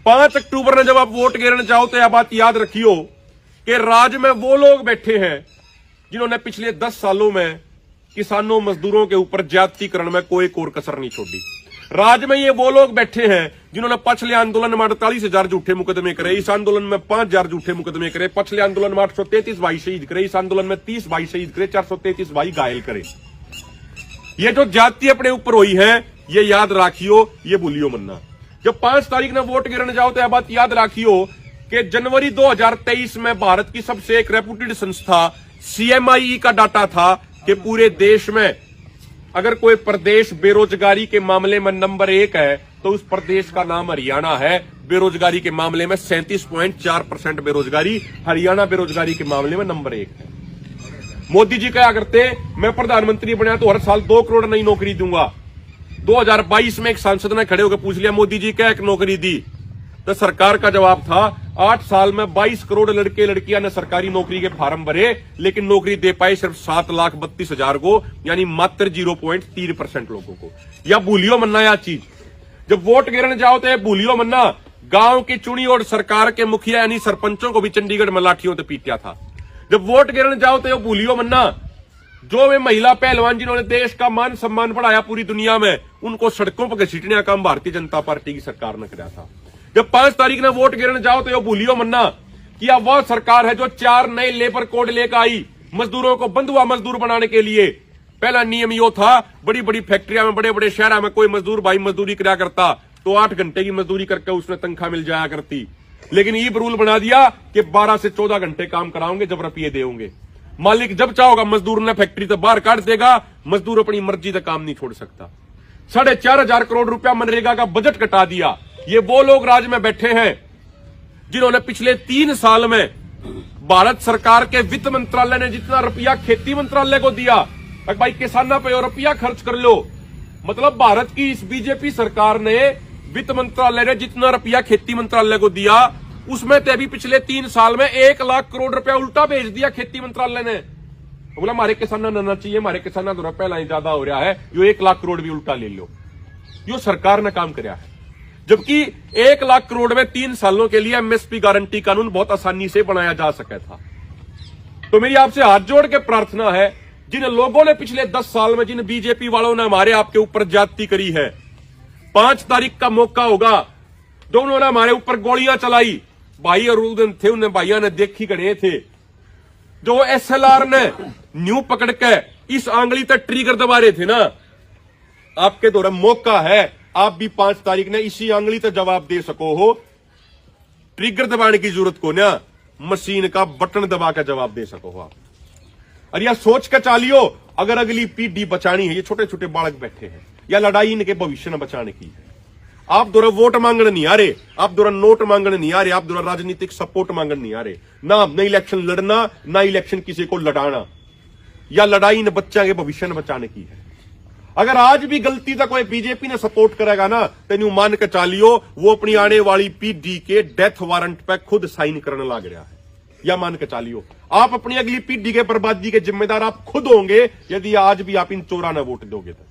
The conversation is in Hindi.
5 अक्टूबर ने जब आप वोट गिरने जाओ तो यह बात याद रखियो कि राज्य में वो लोग बैठे हैं जिन्होंने पिछले 10 सालों में किसानों मजदूरों के ऊपर ज्यादतीकरण में कोई कोर कसर नहीं छोड़ी। राज्य में ये वो लोग बैठे हैं जिन्होंने पिछले आंदोलन में 48,000 झूठे मुकदमे करे, इस आंदोलन में 5,000 झूठे मुकदमे करे, पिछले आंदोलन में 833 भाई शहीद करे, इस आंदोलन में 30 भाई शहीद करे, 433 भाई घायल करे। ये जो ज्यादती अपने ऊपर हुई है ये याद राखियो, ये भूलियो मन्ना। जब 5 तारीख ने वोट गिरने जाओ तो यह बात याद राखियो कि जनवरी 2023 में भारत की सबसे एक रेपुटेड संस्था CMIE का डाटा था कि पूरे देश में अगर कोई प्रदेश बेरोजगारी के मामले में नंबर 1 है तो उस प्रदेश का नाम हरियाणा है। बेरोजगारी के मामले में 37.4% बेरोजगारी, हरियाणा बेरोजगारी के मामले में नंबर 1 है। मोदी जी क्या करते, मैं प्रधानमंत्री बना तो हर साल 2 करोड़ नई नौकरी दूंगा। 2022 में एक सांसद ने खड़े होकर पूछ लिया मोदी जी क्या एक नौकरी दी, तो सरकार का जवाब था 8 साल में 22 करोड़ लड़के लड़कियां ने सरकारी नौकरी के फार्म भरे, लेकिन नौकरी दे पाए सिर्फ 7,32,000 को, यानी मात्र 0.3% लोगों को। या भूलियो मन्ना यह चीज, जब वोट गिरने जाओ तो भूलियो मन्ना गांव की चुनी और सरकार के मुखिया यानी सरपंचों को भी चंडीगढ़ में लाठियों से पीटा था। जब वोट गिरने जाओ तो भूलियो मन्ना जो वे महिला पहलवान जिन्होंने देश का मान सम्मान बढ़ाया पूरी दुनिया में, उनको सड़कों पर घसीटने का काम भारतीय जनता पार्टी की सरकार ने किया था। जब 5 तारीख ने वोट गिरने जाओ तो भूलियो मन्ना कि यह वह सरकार है जो 4 नए लेबर कोड लेकर आई मजदूरों को बंधुआ मजदूर बनाने के लिए। पहला नियम यो था, बड़ी बड़ी फैक्ट्रियां में बड़े बड़े शहरों में कोई मजदूर भाई मजदूरी किया करता तो 8 घंटे की मजदूरी करके उसने तनख्वाह मिल जाया करती, लेकिन ये रूल बना दिया कि 12 से 14 घंटे काम कराओगे जब रुपये देंगे। मालिक जब चाहोगा मजदूर ने फैक्ट्री तो बाहर काट देगा, मजदूर अपनी मर्जी से काम नहीं छोड़ सकता। 4,500 करोड़ रुपया मनरेगा का बजट कटा दिया। ये वो लोग राज्य में बैठे हैं जिन्होंने पिछले 3 साल में भारत सरकार के वित्त मंत्रालय ने जितना रुपया खेती मंत्रालय को दिया, भाई किसानों पे रुपया खर्च कर लो। मतलब भारत की इस बीजेपी सरकार ने वित्त मंत्रालय ने जितना रुपया खेती मंत्रालय को दिया उसमें तो अभी पिछले 3 साल में 1 लाख करोड़ रुपया उल्टा भेज दिया खेती मंत्रालय ने। बोला हमारे किसानों ने चाहिए, हमारे किसानों तो रुपया लाइन ज्यादा हो रहा है, यो 1 लाख करोड़ भी उल्टा ले लो। यो सरकार ने काम कराया है, जबकि 1 लाख करोड़ में 3 सालों के लिए MSP गारंटी कानून बहुत आसानी से बनाया जा सका था। तो मेरी आपसे हाथ जोड़ के प्रार्थना है, जिन लोगों ने पिछले 10 साल में, जिन बीजेपी वालों ने हमारे आपके ऊपर ज्यादती करी है, 5 तारीख का मौका होगा। दोनों ने हमारे ऊपर गोलियां चलाई, भाई और उदन थे, उन्हें भाइयों ने देखी गए थे। जो SLR ने न्यू पकड़ के इस आंगली तक ट्रिगर दबा रहे थे ना, आपके द्वारा मौका है आप भी 5 तारीख ने इसी आंगली तक जवाब दे सको हो। ट्रिगर दबाने की जरूरत को ना, मशीन का बटन दबा कर जवाब दे सको हो आप। और यह सोच कर चालियो अगर अगली पीढ़ी बचानी है, ये छोटे छोटे बालक बैठे हैं, या लड़ाई इनके भविष्य में बचाने की है। आप दोरा वोट मांगने नहीं आ रहे, आप दोरा नोट मांगने नहीं आ रहे, आप दोरा राजनीतिक सपोर्ट मांगने नहीं आ रहे। ना इलेक्शन लड़ना, ना इलेक्शन किसी को लड़ाना, या लड़ाई इन बच्चा के भविष्य में बचाने की है। अगर आज भी गलती तक कोई बीजेपी ने सपोर्ट करेगा ना, तेन मान के चालियो वो अपनी आने वाली पीढ़ी के डेथ वारंट पे खुद साइन करने लग रहा है। या मान के चालियो आप अपनी अगली पीढ़ी के बर्बादी के जिम्मेदार आप खुद होंगे यदि आज भी आप इन चोरा न वोट दोगे तो।